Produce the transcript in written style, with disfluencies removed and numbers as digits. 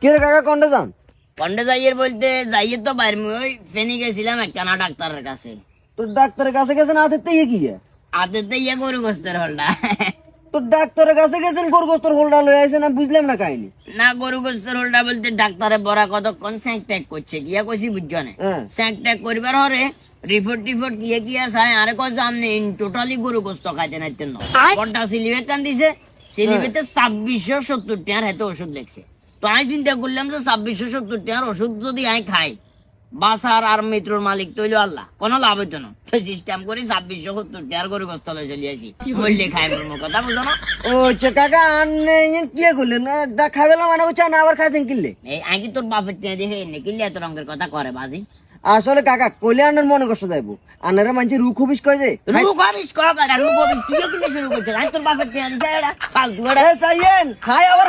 কি রে কাকা কন্ডে যান? কন্ডে যাইয়ের বলতে যাইয়ে তো বাইরে ওই ফেনি গেছিলাম একটা না ডাক্তারের কাছে। তো ডাক্তারের কাছে গেছেন হাতেতে কি আদতে ইয়ে গরু গোস্তের হলটা। তো ডাক্তারের কাছে গেছেন গরগোস্তর হোলডা লয়ে আইছেন, না বুঝলাম না কাহিনী। না গরু গোস্তের হলটা বলতে ডাক্তারে বড়া কতক্ষণ স্যাঁক ট্যাক করছে গিয়া কইছি বুঝছো না। হ্যাঁ। স্যাঁক ট্যাক করিবার হরে রিপোর্ট টিপোর্ট গিয়া চাই আরে কয় জান নেই টোটালি গরু গোস্ত খাইতে নাইতেন না। কটা সিলিবে কান দিছে, সিলিবেতে 2670 টাকার হাতে ওষুধ লেখছে। তো আমি চিন্তা করলাম যে 2670 টাকার ওষুধ যদি আমি খাই বাসার আর মৃত্যুর মালিক তৈল আল্লাহ, কোনো লাভ হইতো না। তো সিস্টেম করে 2670 টাকার গরু গোস্ত লয়ে চলে আসি, মরলে খাই মরমো, কথা বুঝো না। ও আচ্ছা কাকা আন্নে কি করলেন? খাবেলা মানে হচ্ছে না আবার খাইছেন কিনলে? এই আগে তোর বাপের টিয়া দেখে এনে কিনলে এত রঙের কথা করে বাজি। আসলে কাকা কইলে আন্নার মনে কষ্ট যাইবো, আন্নারা মানুষ রুখ হবিস কয় যে রুক হবিস কর, রুক হবিস তুইও কিনে শুরু করছিস। আমি তোর বাপের টিয়া দিতে ফালতু খাই আবার